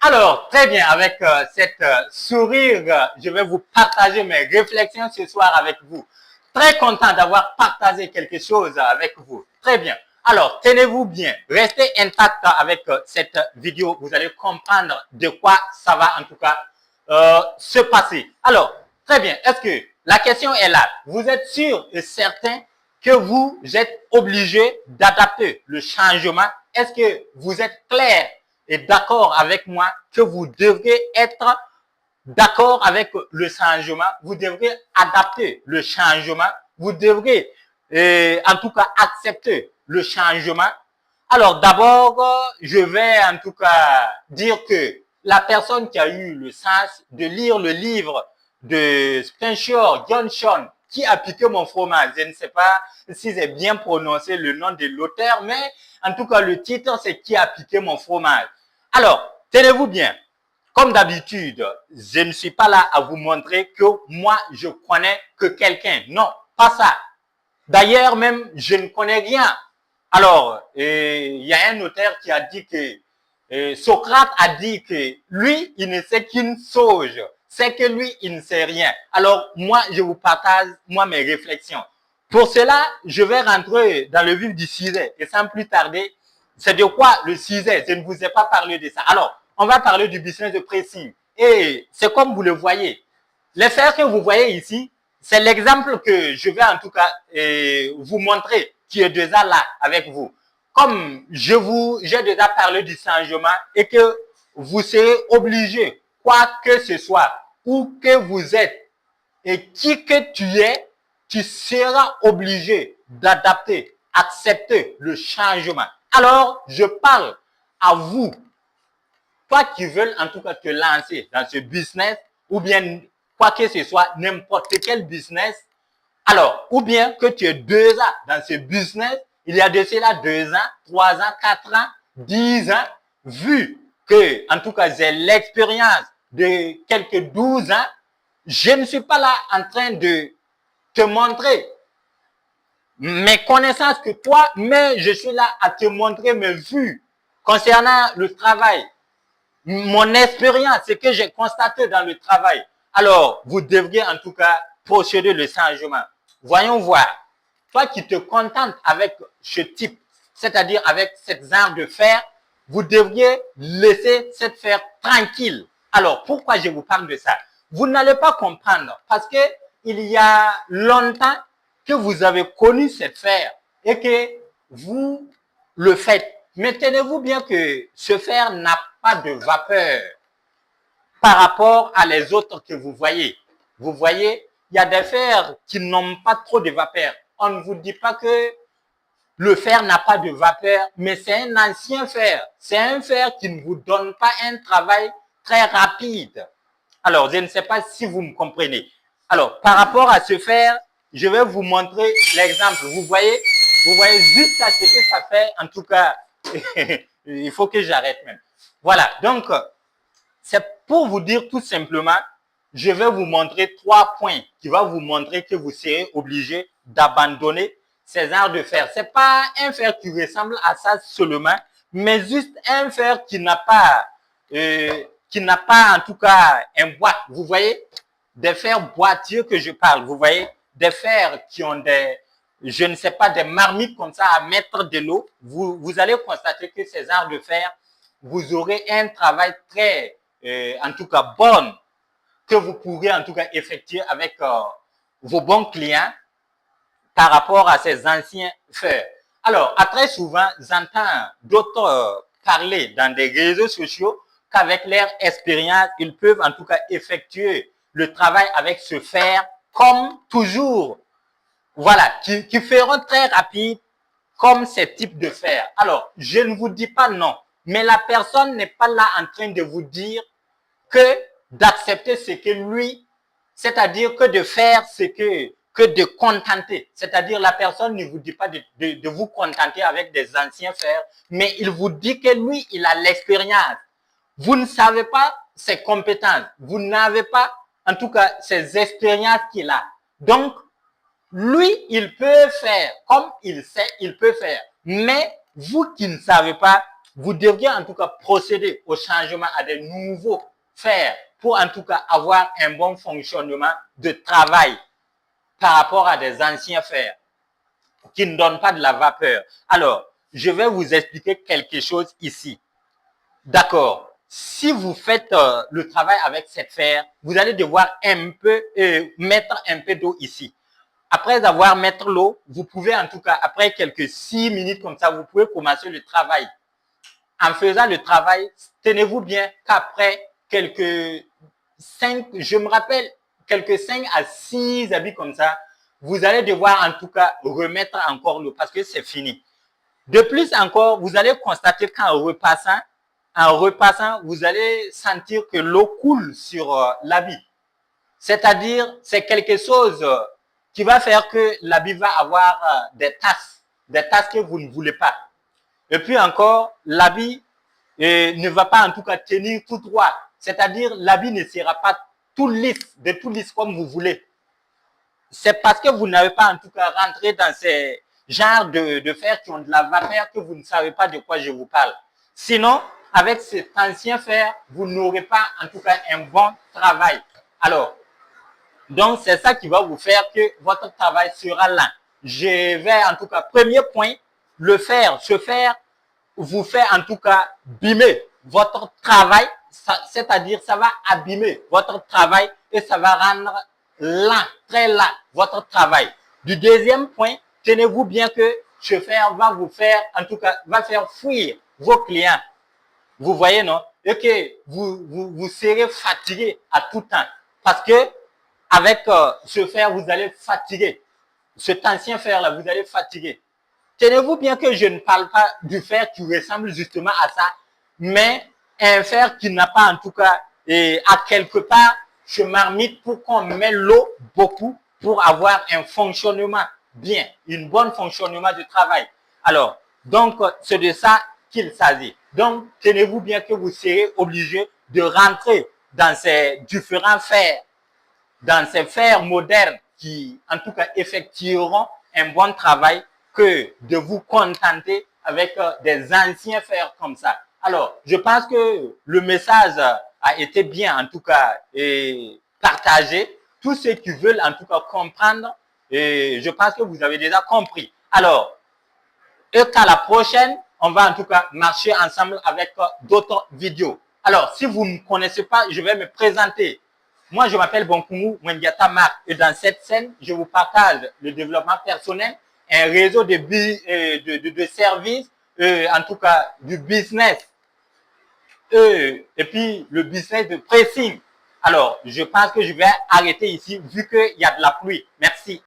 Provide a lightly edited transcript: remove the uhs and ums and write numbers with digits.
Alors, très bien, avec cette sourire, je vais vous partager mes réflexions ce soir avec vous. Très content d'avoir partagé quelque chose avec vous. Très bien. Alors, tenez-vous bien, restez intact avec cette vidéo. Vous allez comprendre de quoi ça va en tout cas se passer. Alors, très bien. Est-ce que la question est là? Vous êtes sûr et certain que vous êtes obligé d'adapter le changement? Est-ce que vous êtes clair et d'accord avec moi que vous devrez être d'accord avec le changement? Vous devrez adapter le changement. Vous devrez, en tout cas, accepter le changement. Alors, d'abord, je vais en tout cas dire que la personne qui a eu le sens de lire le livre de Spencer Johnson, qui a piqué mon fromage, je ne sais pas si j'ai bien prononcé le nom de l'auteur, mais en tout cas, le titre, c'est Qui a piqué mon fromage. Alors, tenez-vous bien. Comme d'habitude, je ne suis pas là à vous montrer que moi, je connais que quelqu'un. Non, pas ça. D'ailleurs, même, je ne connais rien. Alors, il y a un auteur qui a dit que Socrate a dit que lui, il ne sait qu'une chose, c'est que lui, il ne sait rien. Alors, moi, je vous partage, moi, mes réflexions. Pour cela, je vais rentrer dans le vif du sujet. Et sans plus tarder, c'est de quoi le sujet? Je ne vous ai pas parlé de ça. Alors, on va parler du business de pressing. Et c'est comme vous le voyez. Les fers que vous voyez ici, c'est l'exemple que je vais en tout cas vous montrer qui est déjà là avec vous. Comme j'ai déjà parlé du changement et que vous serez obligé, quoi que ce soit, où que vous êtes et qui que tu es, tu seras obligé d'adapter, accepter le changement. Alors, je parle à vous, toi qui veux en tout cas te lancer dans ce business ou bien quoi que ce soit, n'importe quel business. Alors, ou bien que tu es déjà dans ce business, il y a de cela 2 ans, 3 ans, 4 ans, 10 ans, vu que, en tout cas, j'ai l'expérience de quelques 12 ans, je ne suis pas là en train de te montrer mes connaissances que toi, mais je suis là à te montrer mes vues concernant le travail, mon expérience, ce que j'ai constaté dans le travail. Alors, vous devriez en tout cas procéder le changement. Voyons voir. Toi qui te contentes avec ce type, c'est-à-dire avec cette genre de fer, vous devriez laisser cette fer tranquille. Alors, pourquoi je vous parle de ça? Vous n'allez pas comprendre parce que il y a longtemps que vous avez connu cette fer et que vous le faites. Mais tenez-vous bien que ce fer n'a pas de vapeur par rapport à les autres que vous voyez. Vous voyez, il y a des fers qui n'ont pas trop de vapeur. On ne vous dit pas que le fer n'a pas de vapeur, mais c'est un ancien fer. C'est un fer qui ne vous donne pas un travail très rapide. Alors, je ne sais pas si vous me comprenez. Alors, par rapport à ce fer, je vais vous montrer l'exemple. Vous voyez juste à ce que ça fait. En tout cas, il faut que j'arrête même. Voilà, donc, c'est pour vous dire tout simplement, je vais vous montrer 3 points qui vont vous montrer que vous serez obligé d'abandonner ces arts de fer. Ce n'est pas un fer qui ressemble à ça seulement, mais juste un fer qui n'a pas en tout cas un boîte. Vous voyez, des fers boîtiers que je parle. Vous voyez, des fers qui ont des, je ne sais pas, des marmites comme ça à mettre de l'eau. Vous allez constater que ces arts de fer, vous aurez un travail très, en tout cas bon, que vous pourrez en tout cas effectuer avec vos bons clients par rapport à ces anciens fers. Alors, très souvent, j'entends d'autres parler dans des réseaux sociaux qu'avec leur expérience, ils peuvent en tout cas effectuer le travail avec ce fer comme toujours, voilà, qui feront très rapide comme ces types de fer. Alors, je ne vous dis pas non, mais la personne n'est pas là en train de vous dire que d'accepter ce que lui, c'est-à-dire que de faire ce que de contenter. C'est-à-dire la personne ne vous dit pas de vous contenter avec des anciens fers, mais il vous dit que lui, il a l'expérience. Vous ne savez pas ses compétences. Vous n'avez pas, en tout cas, ces expériences qu'il a. Donc, lui, il peut faire comme il sait, il peut faire. Mais vous qui ne savez pas, vous devriez en tout cas procéder au changement à des nouveaux fers pour en tout cas avoir un bon fonctionnement de travail par rapport à des anciens fers qui ne donnent pas de la vapeur. Alors, je vais vous expliquer quelque chose ici. D'accord. Si vous faites le travail avec cette fer, vous allez devoir mettre un peu d'eau ici. Après avoir mis l'eau, vous pouvez en tout cas, après quelques 6 minutes comme ça, vous pouvez commencer le travail. En faisant le travail, tenez-vous bien qu'après quelques 5, je me rappelle, quelques 5 à 6 habits comme ça, vous allez devoir en tout cas remettre encore l'eau parce que c'est fini. De plus encore, vous allez constater qu'en repassant, vous allez sentir que l'eau coule sur l'habit. C'est-à-dire, c'est quelque chose qui va faire que l'habit va avoir des tasses que vous ne voulez pas. Et puis encore, l'habit ne va pas en tout cas tenir tout droit. C'est-à-dire, l'habit ne sera pas tout lisse comme vous voulez. C'est parce que vous n'avez pas en tout cas rentré dans ces genres de fer qui ont de la vapeur que vous ne savez pas de quoi je vous parle. Sinon, avec cet ancien fer, vous n'aurez pas en tout cas un bon travail. Alors, donc c'est ça qui va vous faire que votre travail sera lent. Je vais en tout cas, premier point, ce fer vous fait en tout cas bimer votre travail, c'est-à-dire ça va abîmer votre travail et ça va rendre lent, très lent votre travail. Du deuxième point, tenez-vous bien que ce fer va vous faire, en tout cas, va faire fuir vos clients. Vous voyez, non? Et que vous serez fatigué à tout temps. Parce que avec ce fer, vous allez fatiguer. Cet ancien fer-là, vous allez fatiguer. Tenez-vous bien que je ne parle pas du fer qui ressemble justement à ça, mais un fer qui n'a pas en tout cas, à quelque part, je marmite pour qu'on mette l'eau beaucoup pour avoir un fonctionnement bien, un bon fonctionnement du travail. Alors, donc, c'est de ça qu'il s'agit. Donc, tenez-vous bien que vous serez obligé de rentrer dans ces différents fers, dans ces fers modernes qui, en tout cas, effectueront un bon travail que de vous contenter avec des anciens fers comme ça. Alors, je pense que le message a été bien, en tout cas, partagé. Tous ceux qui veulent, en tout cas, comprendre, et je pense que vous avez déjà compris. Alors, et qu'à la prochaine, on va en tout cas marcher ensemble avec d'autres vidéos. Alors, si vous ne me connaissez pas, je vais me présenter. Moi, je m'appelle Bonkumu Wendiata Marc et dans cette scène, je vous partage le développement personnel, un réseau de services, en tout cas du business, et puis le business de pressing. Alors, je pense que je vais arrêter ici vu qu'il y a de la pluie. Merci.